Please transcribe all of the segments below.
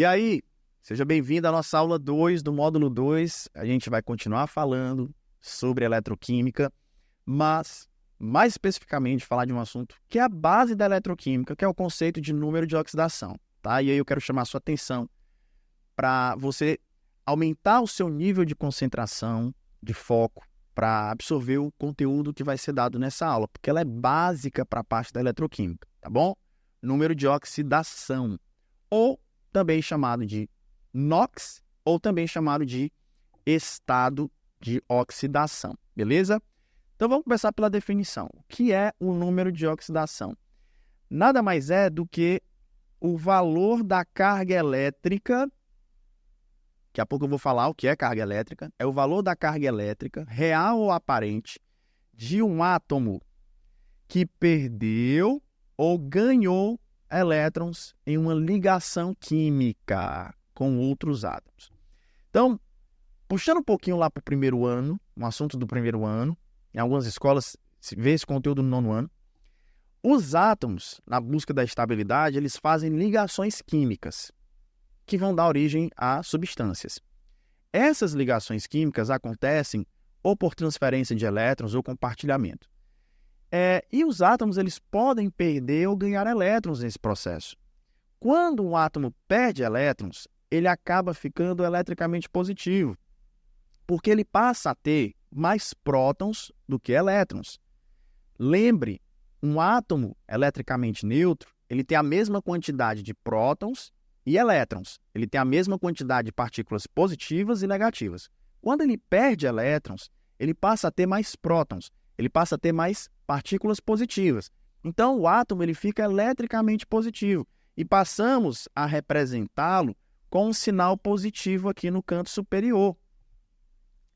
E aí, seja bem-vindo à nossa aula 2 do módulo 2. A gente vai continuar falando sobre eletroquímica, mas mais especificamente falar de um assunto que é a base da eletroquímica, que é o conceito de número de oxidação, tá? E aí eu quero chamar a sua atenção para você aumentar o seu nível de concentração, de foco, para absorver o conteúdo que vai ser dado nessa aula, porque ela é básica para a parte da eletroquímica, tá bom? Número de oxidação, ou também chamado de NOx, ou também chamado de estado de oxidação, beleza? Então vamos começar pela definição. O que é o número de oxidação? Nada mais é do que o valor da carga elétrica. Daqui a pouco eu vou falar o que é carga elétrica. É o valor da carga elétrica, real ou aparente, de um átomo que perdeu ou ganhou elétrons em uma ligação química com outros átomos. Então, puxando um pouquinho lá para o primeiro ano, um assunto do primeiro ano, em algumas escolas se vê esse conteúdo no nono ano, os átomos, na busca da estabilidade, eles fazem ligações químicas que vão dar origem a substâncias. Essas ligações químicas acontecem ou por transferência de elétrons ou compartilhamento. E os átomos eles podem perder ou ganhar elétrons nesse processo. Quando um átomo perde elétrons, ele acaba ficando eletricamente positivo, porque ele passa a ter mais prótons do que elétrons. Lembre, um átomo eletricamente neutro, ele tem a mesma quantidade de prótons e elétrons. Ele tem a mesma quantidade de partículas positivas e negativas. Quando ele perde elétrons, ele passa a ter mais prótons, ele passa a ter mais partículas positivas. Então, o átomo ele fica eletricamente positivo e passamos a representá-lo com um sinal positivo aqui no canto superior.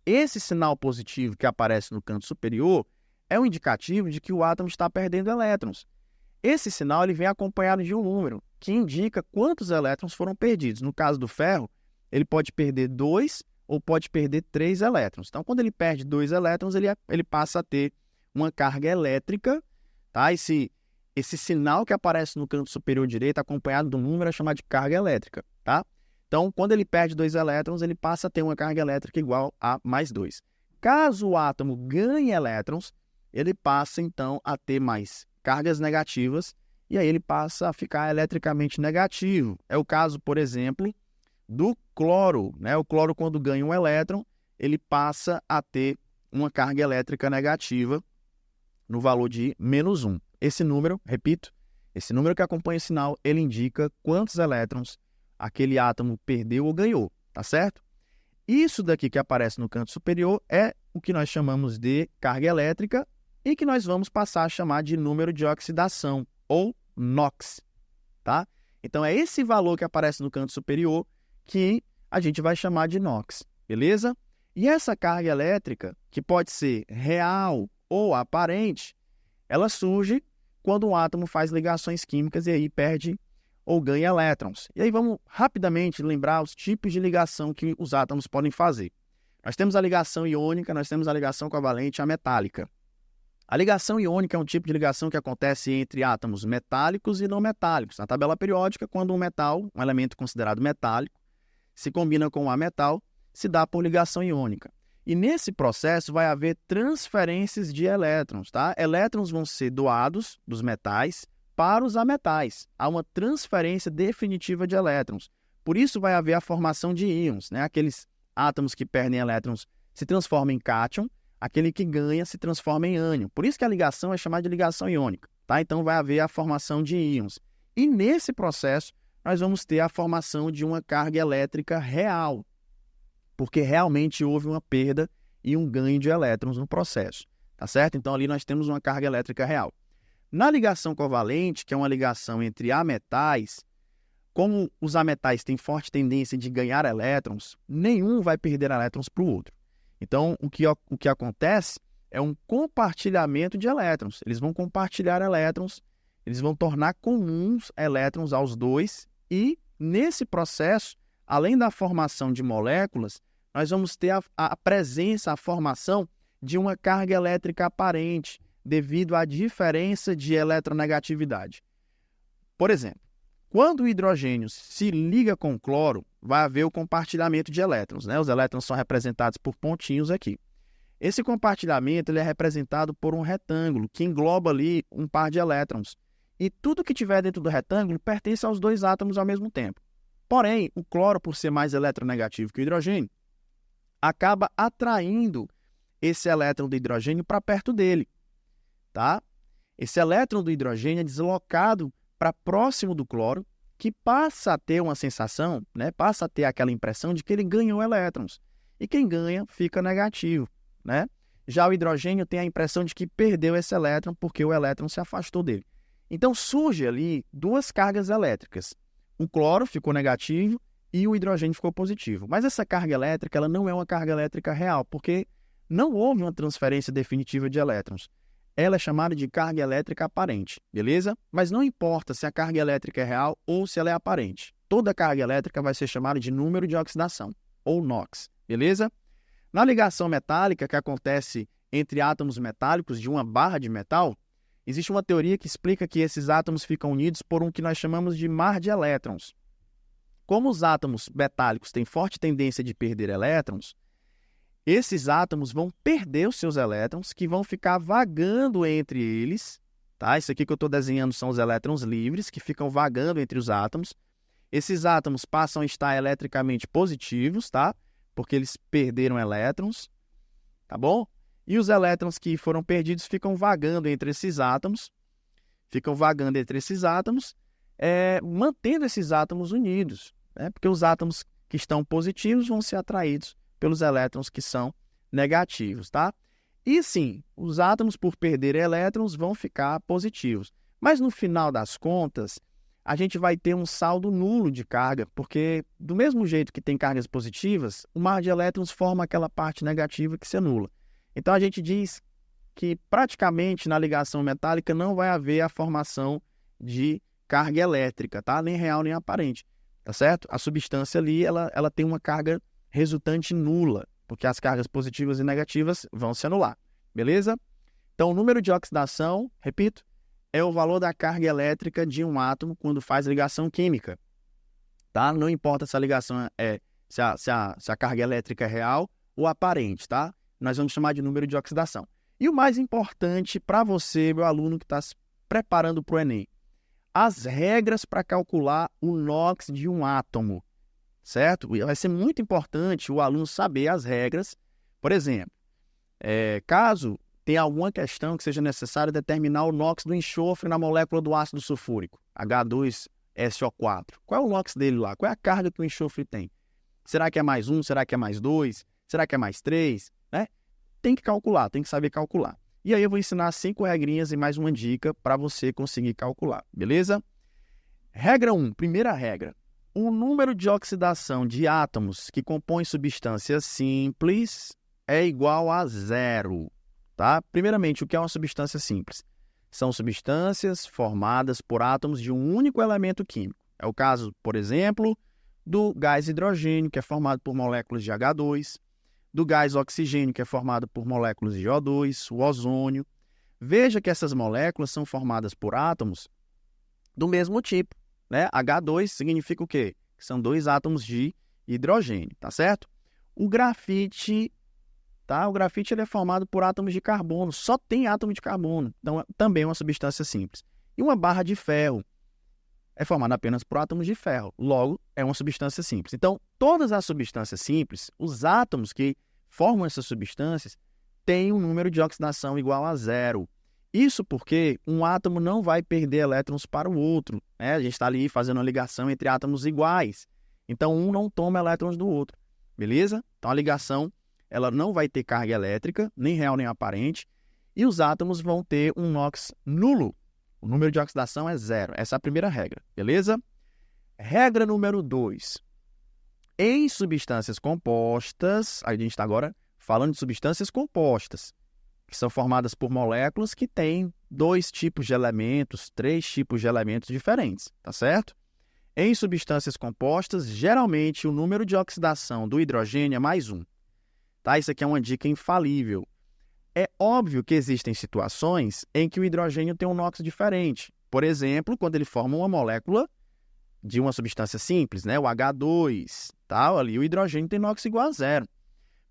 Esse sinal positivo que aparece no canto superior é um indicativo de que o átomo está perdendo elétrons. Esse sinal ele vem acompanhado de um número que indica quantos elétrons foram perdidos. No caso do ferro, ele pode perder 2 ou pode perder 3 elétrons. Então, quando ele perde 2 elétrons, ele passa a ter uma carga elétrica, tá? Esse sinal que aparece no canto superior direito, acompanhado do número, é chamado de carga elétrica, tá? Então, quando ele perde 2 elétrons, ele passa a ter uma carga elétrica igual a mais 2. Caso o átomo ganhe elétrons, ele passa, então, a ter mais cargas negativas e aí ele passa a ficar eletricamente negativo. É o caso, por exemplo, do cloro, né? O cloro, quando ganha um elétron, ele passa a ter uma carga elétrica negativa no valor de -1. Esse número, repito, esse número que acompanha o sinal, ele indica quantos elétrons aquele átomo perdeu ou ganhou, tá certo? Isso daqui que aparece no canto superior é o que nós chamamos de carga elétrica e que nós vamos passar a chamar de número de oxidação, ou NOx, tá? Então, é esse valor que aparece no canto superior que a gente vai chamar de NOx, beleza? E essa carga elétrica, que pode ser real ou aparente, ela surge quando um átomo faz ligações químicas e aí perde ou ganha elétrons. E aí vamos rapidamente lembrar os tipos de ligação que os átomos podem fazer. Nós temos a ligação iônica, nós temos a ligação covalente e a metálica. A ligação iônica é um tipo de ligação que acontece entre átomos metálicos e não metálicos. Na tabela periódica, quando um metal, um elemento considerado metálico, se combina com um ametal, se dá por ligação iônica. E nesse processo vai haver transferências de elétrons, tá? Elétrons vão ser doados dos metais para os ametais. Há uma transferência definitiva de elétrons. Por isso vai haver a formação de íons, né? Aqueles átomos que perdem elétrons se transformam em cátion, aquele que ganha se transforma em ânion. Por isso que a ligação é chamada de ligação iônica, tá? Então vai haver a formação de íons. E nesse processo nós vamos ter a formação de uma carga elétrica real, porque realmente houve uma perda e um ganho de elétrons no processo, tá certo? Então ali nós temos uma carga elétrica real. Na ligação covalente, que é uma ligação entre ametais, como os ametais têm forte tendência de ganhar elétrons, nenhum vai perder elétrons para o outro. Então, o que acontece é um compartilhamento de elétrons. Eles vão compartilhar elétrons, eles vão tornar comuns elétrons aos dois e, nesse processo, além da formação de moléculas, nós vamos ter a presença, a formação de uma carga elétrica aparente, devido à diferença de eletronegatividade. Por exemplo, Quando o hidrogênio se liga com o cloro, vai haver o compartilhamento de elétrons, né? Os elétrons são representados por pontinhos aqui. Esse compartilhamento ele é representado por um retângulo que engloba ali um par de elétrons. E tudo que tiver dentro do retângulo pertence aos dois átomos ao mesmo tempo. Porém, o cloro, por ser mais eletronegativo que o hidrogênio, acaba atraindo esse elétron do hidrogênio para perto dele, tá? Esse elétron do hidrogênio é deslocado para próximo do cloro, que passa a ter uma sensação, né? Passa a ter aquela impressão de que ele ganhou elétrons. E quem ganha fica negativo, né? Já o hidrogênio tem a impressão de que perdeu esse elétron porque o elétron se afastou dele. Então surge ali duas cargas elétricas. O cloro ficou negativo e o hidrogênio ficou positivo. Mas essa carga elétrica ela não é uma carga elétrica real, porque não houve uma transferência definitiva de elétrons. Ela é chamada de carga elétrica aparente, beleza? Mas não importa se a carga elétrica é real ou se ela é aparente. Toda carga elétrica vai ser chamada de número de oxidação, ou NOx, beleza? Na ligação metálica que acontece entre átomos metálicos de uma barra de metal, existe uma teoria que explica que esses átomos ficam unidos por um que nós chamamos de mar de elétrons. Como os átomos metálicos têm forte tendência de perder elétrons, esses átomos vão perder os seus elétrons, que vão ficar vagando entre eles, tá? Isso aqui que eu estou desenhando são os elétrons livres, que ficam vagando entre os átomos. Esses átomos passam a estar eletricamente positivos, tá? Porque eles perderam elétrons, tá bom? E os elétrons que foram perdidos ficam vagando entre esses átomos, mantendo esses átomos unidos, né? Porque os átomos que estão positivos vão ser atraídos pelos elétrons que são negativos, tá? E sim, os átomos, por perderem elétrons, vão ficar positivos. Mas no final das contas, a gente vai ter um saldo nulo de carga, porque do mesmo jeito que tem cargas positivas, o mar de elétrons forma aquela parte negativa que se anula. Então a gente diz que praticamente na ligação metálica não vai haver a formação de carga elétrica, tá? Nem real nem aparente, tá certo? A substância ali, ela tem uma carga resultante nula, porque as cargas positivas e negativas vão se anular, beleza? Então, o número de oxidação, repito, é o valor da carga elétrica de um átomo quando faz ligação química, tá? Não importa se a ligação se a carga elétrica é real ou aparente, tá? Nós vamos chamar de número de oxidação. E o mais importante para você, meu aluno que está se preparando para o Enem, as regras para calcular o NOx de um átomo, certo? E vai ser muito importante o aluno saber as regras. Por exemplo, caso tenha alguma questão que seja necessário determinar o NOx do enxofre na molécula do ácido sulfúrico, H2SO4. Qual é o NOx dele lá? Qual é a carga que o enxofre tem? Será que é mais 1? Será que é mais 2? Será que é mais 3? Né? Tem que calcular, tem que saber calcular. E aí eu vou ensinar 5 regrinhas e mais uma dica para você conseguir calcular, beleza? Regra 1, primeira regra. O número de oxidação de átomos que compõem substâncias simples é igual a 0, tá? Primeiramente, o que é uma substância simples? São substâncias formadas por átomos de um único elemento químico. É o caso, por exemplo, do gás hidrogênio, que é formado por moléculas de H2, do gás oxigênio, que é formado por moléculas de O2, o ozônio. Veja que essas moléculas são formadas por átomos do mesmo tipo, né? H2 significa o quê? Que são 2 átomos de hidrogênio, tá certo? O grafite, tá? O grafite ele é formado por átomos de carbono, só tem átomo de carbono, então também é uma substância simples. E uma barra de ferro é formada apenas por átomos de ferro, logo é uma substância simples. Então, todas as substâncias simples, os átomos que formam essas substâncias, têm um número de oxidação igual a 0. Isso porque um átomo não vai perder elétrons para o outro, né? A gente está ali fazendo uma ligação entre átomos iguais. Então, um não toma elétrons do outro, beleza? Então, a ligação ela não vai ter carga elétrica, nem real nem aparente, e os átomos vão ter um NOx nulo. O número de oxidação é 0. Essa é a primeira regra, beleza? Regra número 2. Em substâncias compostas, a gente está agora falando de substâncias compostas, que são formadas por moléculas que têm 2 tipos de elementos, 3 tipos de elementos diferentes, tá certo? Em substâncias compostas, geralmente o número de oxidação do hidrogênio é mais 1. Tá? Isso aqui é uma dica infalível. É óbvio que existem situações em que o hidrogênio tem um NOx diferente. Por exemplo, quando ele forma uma molécula de uma substância simples, né? O H2, tal, ali o hidrogênio tem NOx igual a 0.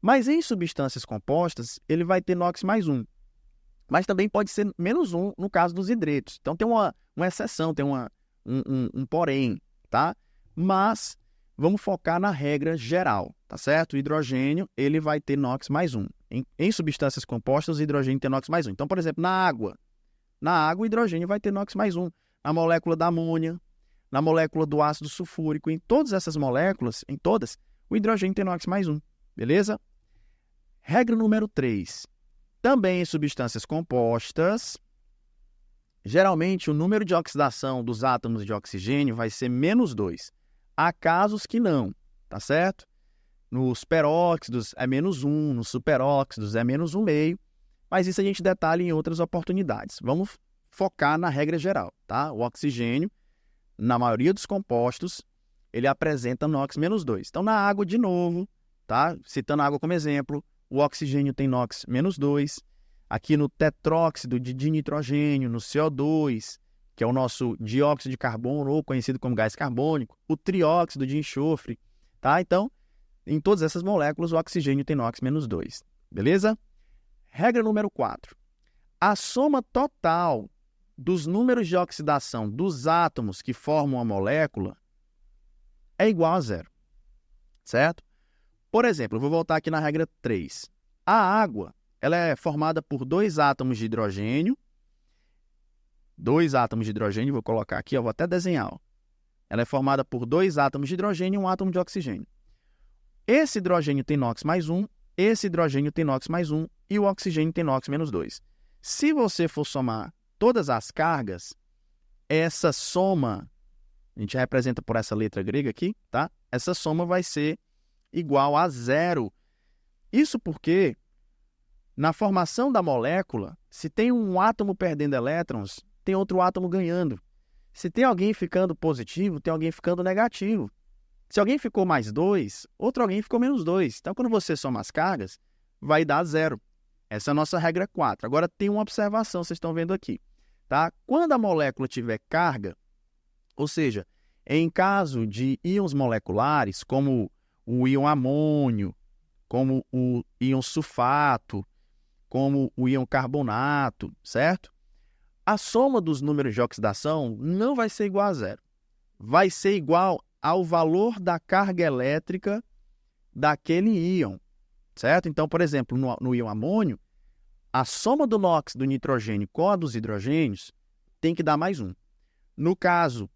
Mas em substâncias compostas, ele vai ter NOx mais 1. Mas também pode ser menos 1 no caso dos hidretos. Então tem uma exceção, tem um porém, tá? Mas vamos focar na regra geral, tá certo? O hidrogênio, ele vai ter NOx mais 1. Em substâncias compostas, o hidrogênio tem NOx mais 1. Então, por exemplo, na água, o hidrogênio vai ter NOx mais 1. Na molécula da amônia, na molécula do ácido sulfúrico, em todas essas moléculas, em todas, o hidrogênio tem NOx mais 1, beleza? Regra número 3. Também em substâncias compostas, geralmente o número de oxidação dos átomos de oxigênio vai ser menos 2. Há casos que não, tá certo? Nos peróxidos é menos 1, nos superóxidos é menos 1,5, mas isso a gente detalha em outras oportunidades. Vamos focar na regra geral, tá? O oxigênio, na maioria dos compostos, ele apresenta NOx menos 2. Então, na água, de novo, tá? Citando a água como exemplo, o oxigênio tem NOx menos 2. Aqui no tetróxido de dinitrogênio, no CO2, que é o nosso dióxido de carbono, ou conhecido como gás carbônico, o trióxido de enxofre, tá? Então, em todas essas moléculas, o oxigênio tem NOx menos 2, beleza? Regra número 4. A soma total dos números de oxidação dos átomos que formam a molécula é igual a 0, certo? Por exemplo, eu vou voltar aqui na regra 3. A água, ela é formada por 2 átomos de hidrogênio. 2 átomos de hidrogênio, vou colocar aqui, vou até desenhar. Ó. Ela é formada por 2 átomos de hidrogênio e 1 átomo de oxigênio. Esse hidrogênio tem NOx mais 1, esse hidrogênio tem NOx mais 1 e o oxigênio tem NOx menos 2. Se você for somar todas as cargas, essa soma, a gente representa por essa letra grega aqui, tá? Essa soma vai ser igual a 0. Isso porque, na formação da molécula, se tem um átomo perdendo elétrons, tem outro átomo ganhando. Se tem alguém ficando positivo, tem alguém ficando negativo. Se alguém ficou mais 2, outro alguém ficou menos 2. Então, quando você soma as cargas, vai dar 0. Essa é a nossa regra 4. Agora, tem uma observação, vocês estão vendo aqui. Tá? Quando a molécula tiver carga, ou seja, em caso de íons moleculares, como o íon amônio, como o íon sulfato, como o íon carbonato, certo? A soma dos números de oxidação não vai ser igual a 0. Vai ser igual ao valor da carga elétrica daquele íon, certo? Então, por exemplo, no íon amônio, a soma do NOx do nitrogênio com a dos hidrogênios tem que dar mais 1. No caso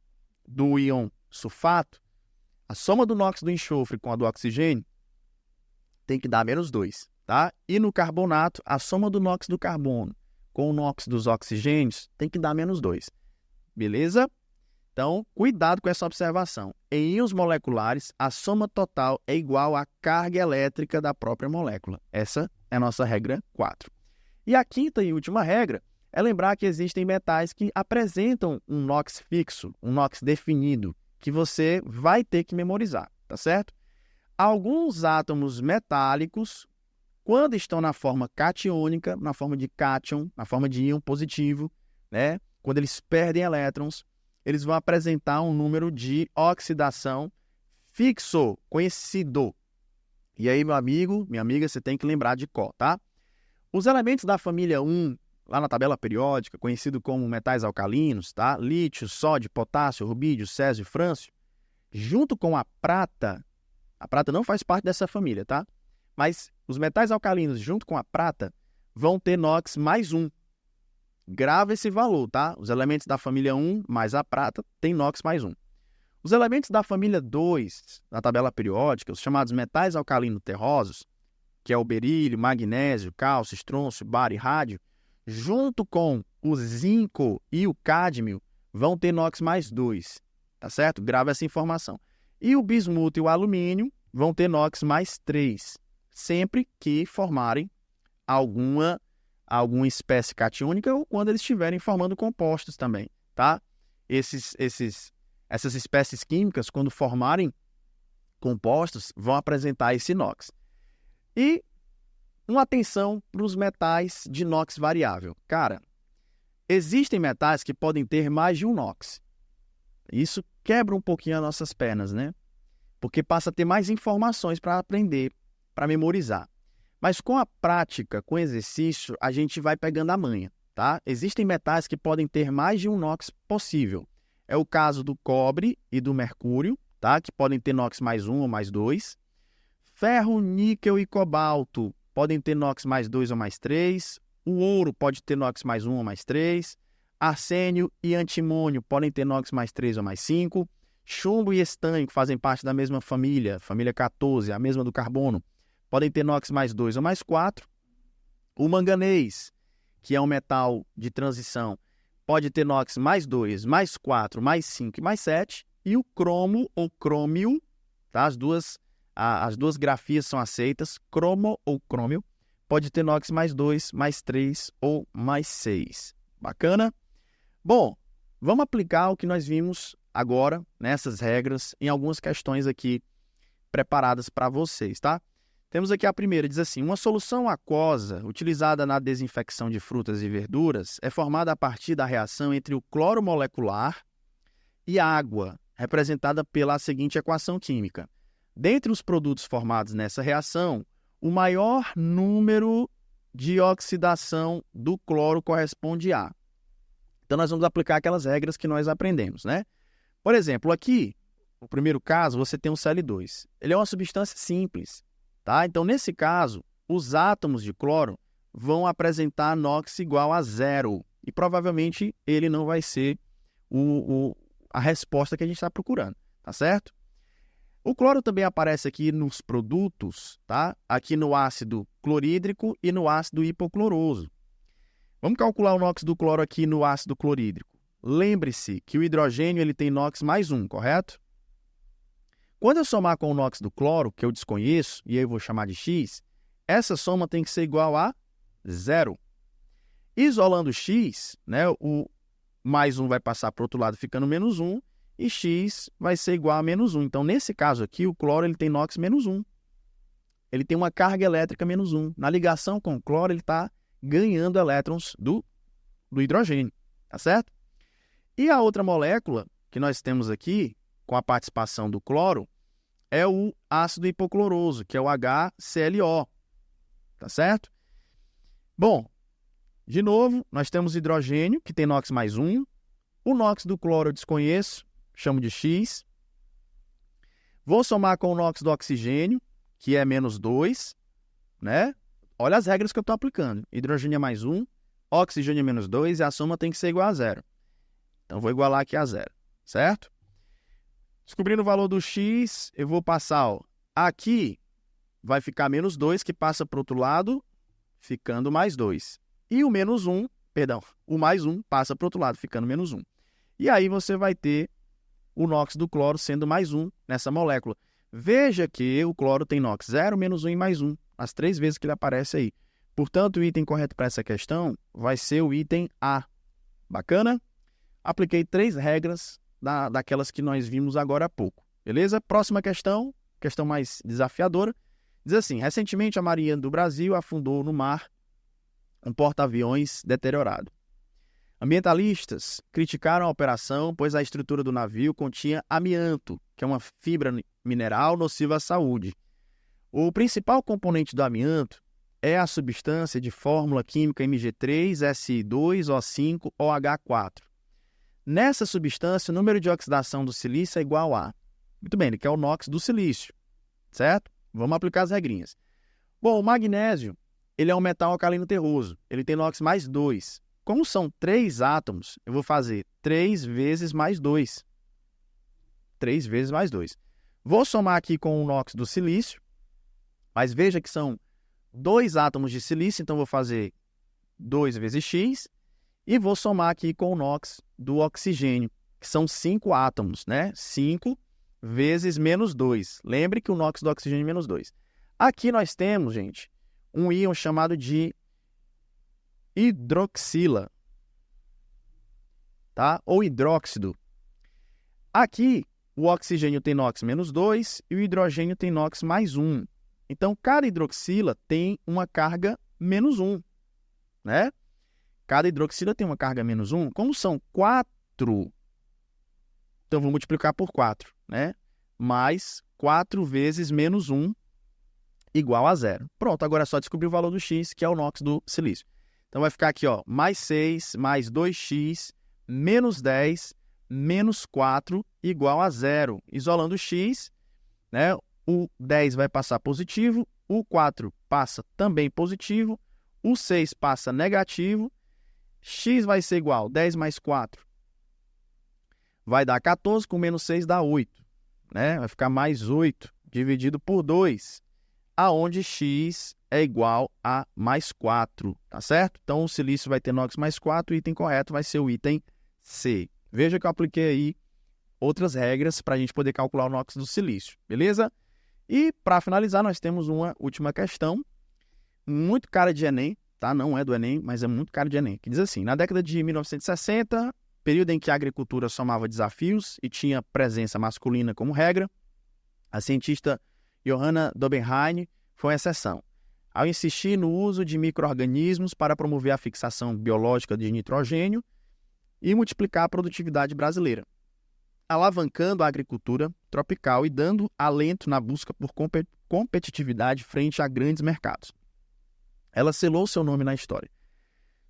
do íon sulfato, a soma do NOx do enxofre com a do oxigênio tem que dar menos 2, tá? E no carbonato, a soma do NOx do carbono com o NOx dos oxigênios tem que dar menos 2. Beleza? Então, cuidado com essa observação. Em íons moleculares, a soma total é igual à carga elétrica da própria molécula. Essa é a nossa regra 4. E a quinta e última regra é lembrar que existem metais que apresentam um NOx fixo, um NOx definido, que você vai ter que memorizar, tá certo? Alguns átomos metálicos, quando estão na forma catiônica, na forma de cátion, na forma de íon positivo, né? Quando eles perdem elétrons, eles vão apresentar um número de oxidação fixo, conhecido. E aí, meu amigo, minha amiga, você tem que lembrar de cor, tá? Os elementos da família 1, lá na tabela periódica, conhecido como metais alcalinos, tá? Lítio, sódio, potássio, rubídio, césio e frâncio, junto com a prata não faz parte dessa família, tá? Mas os metais alcalinos junto com a prata vão ter NOx mais 1. Grava esse valor, tá? Os elementos da família 1 mais a prata tem NOx mais 1. Os elementos da família 2, na tabela periódica, os chamados metais alcalino terrosos, que é o berílio, magnésio, cálcio, estrôncio, bário e rádio, junto com o zinco e o cádmio, vão ter NOx mais 2, tá certo? Grava essa informação. E o bismuto e o alumínio vão ter NOx mais 3, sempre que formarem alguma espécie catiônica ou quando eles estiverem formando compostos também, tá? Essas espécies químicas, quando formarem compostos, vão apresentar esse NOx. E uma atenção para os metais de NOx variável. Cara, existem metais que podem ter mais de um NOx. Isso quebra um pouquinho as nossas pernas, né? Porque passa a ter mais informações para aprender, para memorizar. Mas com a prática, com o exercício, a gente vai pegando a manha, tá? Existem metais que podem ter mais de um NOx possível. É o caso do cobre e do mercúrio, tá? Que podem ter NOx mais 1 ou mais 2. Ferro, níquel e cobalto podem ter NOx mais 2 ou mais 3. O ouro pode ter NOx mais 1 ou mais 3. Arsênio e antimônio podem ter NOx mais 3 ou mais 5. Chumbo e estanho, que fazem parte da mesma família 14, a mesma do carbono, podem ter NOx mais 2 ou mais 4. O manganês, que é um metal de transição, pode ter NOx mais 2, mais 4, mais 5 e mais 7. E o cromo ou crômio, tá? As duas grafias são aceitas, cromo ou crômio, pode ter NOx mais 2, mais 3 ou mais 6. Bacana? Bom, vamos aplicar o que nós vimos agora, nessas regras, em algumas questões aqui preparadas para vocês, tá? Temos aqui a primeira, diz assim: uma solução aquosa utilizada na desinfecção de frutas e verduras é formada a partir da reação entre o cloro molecular e água, representada pela seguinte equação química. Dentre os produtos formados nessa reação, o maior número de oxidação do cloro corresponde a. Então, nós vamos aplicar aquelas regras que nós aprendemos, né? Por exemplo, aqui, no primeiro caso, você tem um Cl2. Ele é uma substância simples, tá? Então, nesse caso, os átomos de cloro vão apresentar NOx igual a 0. E provavelmente ele não vai ser a resposta que a gente está procurando, tá certo? O cloro também aparece aqui nos produtos, tá? Aqui no ácido clorídrico e no ácido hipocloroso. Vamos calcular o NOx do cloro aqui no ácido clorídrico. Lembre-se que o hidrogênio ele tem NOx mais 1, correto? Quando eu somar com o NOx do cloro, que eu desconheço, e aí eu vou chamar de X, essa soma tem que ser igual a 0. Isolando X, né, o mais 1 vai passar para o outro lado ficando menos 1, e X vai ser igual a menos 1. Então, nesse caso aqui, o cloro ele tem NOx menos 1. Ele tem uma carga elétrica menos 1. Na ligação com o cloro, ele está ganhando elétrons do hidrogênio, tá certo? E a outra molécula que nós temos aqui, com a participação do cloro, é o ácido hipocloroso, que é o HClO, tá certo? Bom, de novo, nós temos hidrogênio, que tem NOx mais 1. O NOx do cloro eu desconheço, chamo de X. Vou somar com o NOx do oxigênio, que é menos 2, né? Olha as regras que eu estou aplicando. Hidrogênio é mais 1, oxigênio é menos 2 e a soma tem que ser igual a 0. Então, vou igualar aqui a 0, certo? Descobrindo o valor do X, eu vou passar, ó, aqui vai ficar menos 2, que passa para o outro lado, ficando mais 2. E o menos 1, perdão, o mais 1 passa para o outro lado, ficando menos 1. E aí você vai ter o NOx do cloro sendo mais 1 nessa molécula. Veja que o cloro tem NOx 0, menos 1 e mais 1, as 3 vezes que ele aparece aí. Portanto, o item correto para essa questão vai ser o item A. Bacana? Apliquei 3 regras daquelas que nós vimos agora há pouco. Beleza? Próxima questão, questão mais desafiadora. Diz assim: recentemente a Marinha do Brasil afundou no mar um porta-aviões deteriorado. Ambientalistas criticaram a operação, pois a estrutura do navio continha amianto, que é uma fibra mineral nociva à saúde. O principal componente do amianto é a substância de fórmula química Mg3Si2O5OH4. Nessa substância, o número de oxidação do silício é igual a... Muito bem, ele quer o NOx do silício, certo? Vamos aplicar as regrinhas. Bom, o magnésio, ele é um metal alcalino terroso. Ele tem NOx mais 2. Como são 3 átomos, eu vou fazer 3 vezes mais 2. 3 vezes mais 2. Vou somar aqui com o NOx do silício, mas veja que são 2 átomos de silício, então vou fazer 2 vezes X, e vou somar aqui com o NOx do oxigênio, que são 5 átomos, né? 5 vezes menos 2. Lembre que o NOx do oxigênio é menos 2. Aqui nós temos, gente, um íon chamado de hidroxila, tá? Ou hidróxido. Aqui, o oxigênio tem NOx menos 2 e o hidrogênio tem NOx mais 1. Então, cada hidroxila tem uma carga menos 1, né? Cada hidroxila tem uma carga menos 1. Como são 4 Então, vou multiplicar por 4, né? Mais 4 vezes menos 1 igual a 0. Pronto, agora é só descobrir o valor do x, que é o NOx do silício. Então, vai ficar aqui, ó, mais 6, mais 2x, menos 10, menos 4, igual a 0. Isolando o x, né? O 10 vai passar positivo, o 4 passa também positivo, o 6 passa negativo, x vai ser igual a 10 mais 4, vai dar 14, com menos 6 dá 8, né? Vai ficar mais 8 dividido por 2, aonde x é igual a mais 4, tá certo? Então, o silício vai ter NOx mais 4, o item correto vai ser o item C. Veja que eu apliquei aí outras regras para a gente poder calcular o NOx do silício, beleza? E, para finalizar, nós temos uma última questão, muito cara de Enem, tá? Não é do Enem, mas é muito cara de Enem, que diz assim: na década de 1960, período em que a agricultura somava desafios e tinha presença masculina como regra, a cientista Johanna Dobenheim foi uma exceção, ao insistir no uso de micro-organismos para promover a fixação biológica de nitrogênio e multiplicar a produtividade brasileira, alavancando a agricultura tropical e dando alento na busca por competitividade frente a grandes mercados. Ela selou seu nome na história.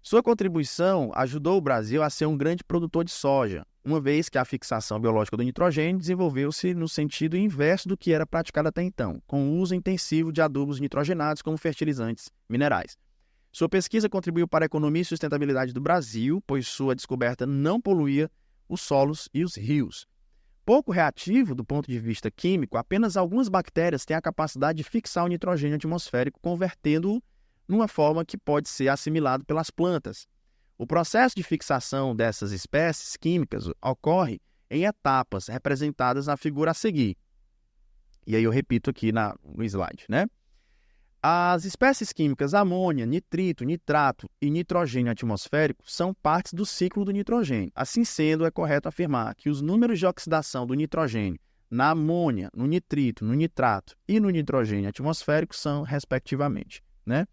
Sua contribuição ajudou o Brasil a ser um grande produtor de soja, uma vez que a fixação biológica do nitrogênio desenvolveu-se no sentido inverso do que era praticado até então, com o uso intensivo de adubos nitrogenados como fertilizantes minerais. Sua pesquisa contribuiu para a economia e sustentabilidade do Brasil, pois sua descoberta não poluía os solos e os rios. Pouco reativo do ponto de vista químico, apenas algumas bactérias têm a capacidade de fixar o nitrogênio atmosférico, convertendo-o numa forma que pode ser assimilado pelas plantas. O processo de fixação dessas espécies químicas ocorre em etapas representadas na figura a seguir. E aí eu repito aqui no slide, né? As espécies químicas amônia, nitrito, nitrato e nitrogênio atmosférico são partes do ciclo do nitrogênio. Assim sendo, é correto afirmar que os números de oxidação do nitrogênio na amônia, no nitrito, no nitrato e no nitrogênio atmosférico são, respectivamente, né?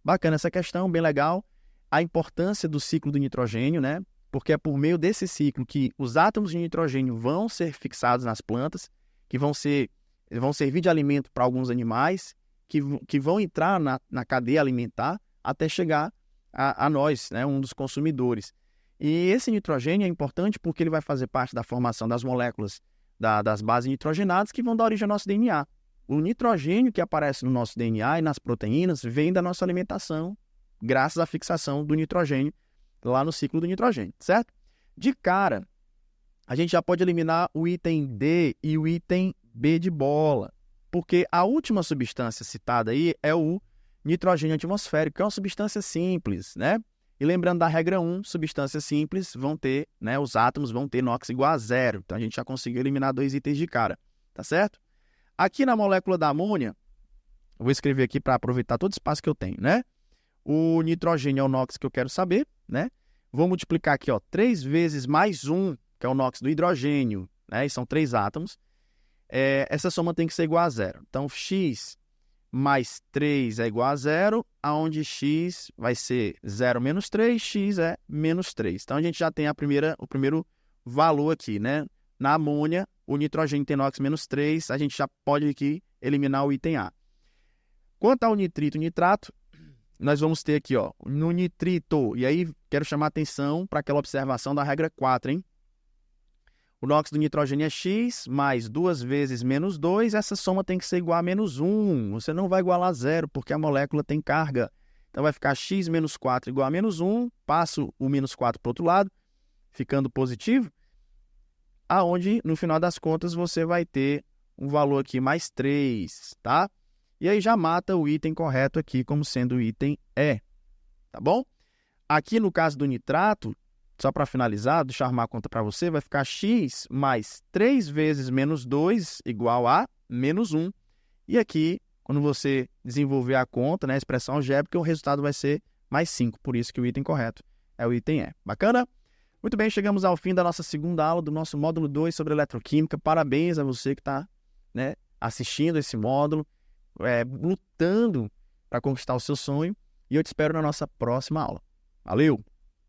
Bacana essa questão, bem legal. A importância do ciclo do nitrogênio, né? Porque é por meio desse ciclo que os átomos de nitrogênio vão ser fixados nas plantas, que vão servir de alimento para alguns animais, que vão entrar na cadeia alimentar até chegar a nós, né, um dos consumidores. E esse nitrogênio é importante porque ele vai fazer parte da formação das moléculas das bases nitrogenadas que vão dar origem ao nosso DNA. O nitrogênio que aparece no nosso DNA e nas proteínas vem da nossa alimentação, graças à fixação do nitrogênio lá no ciclo do nitrogênio, certo? De cara, a gente já pode eliminar o item D e o item B de bola, porque a última substância citada aí é o nitrogênio atmosférico, que é uma substância simples, né? E lembrando da regra 1, substâncias simples vão ter, né, os átomos vão ter NOx igual a 0. Então, a gente já conseguiu eliminar 2 itens de cara, tá certo? Aqui na molécula da amônia, eu vou escrever aqui para aproveitar todo o espaço que eu tenho, né? O nitrogênio é o NOx que eu quero saber, né? Vou multiplicar aqui, ó, 3 vezes mais 1, que é o NOx do hidrogênio, né? E são 3 átomos. Essa soma tem que ser igual a 0. Então, x mais 3 é igual a 0, onde x vai ser 0 menos 3, x é menos 3. Então, a gente já tem o primeiro valor aqui, né? Na amônia, o nitrogênio tem NOx menos 3, a gente já pode aqui eliminar o item A. Quanto ao nitrito e nitrato, nós vamos ter aqui, ó, no nitrito, e aí quero chamar a atenção para aquela observação da regra 4, hein? O NOx do nitrogênio é x, mais 2 vezes menos 2, essa soma tem que ser igual a menos 1. Você não vai igualar a 0, porque a molécula tem carga. Então, vai ficar x menos 4 igual a menos 1, passo o menos 4 para o outro lado, ficando positivo, aonde, no final das contas, você vai ter um valor aqui mais 3, tá? E aí já mata o item correto aqui como sendo o item E, tá bom? Aqui no caso do nitrato, só para finalizar, deixa eu arrumar a conta para você, vai ficar x mais 3 vezes menos 2 igual a menos 1. E aqui, quando você desenvolver a conta, né, a expressão algébrica, o resultado vai ser mais 5. Por isso que o item correto é o item E. Bacana? Muito bem, chegamos ao fim da nossa segunda aula do nosso módulo 2 sobre eletroquímica. Parabéns a você que está, né, assistindo esse módulo, lutando para conquistar o seu sonho. E eu te espero na nossa próxima aula. Valeu!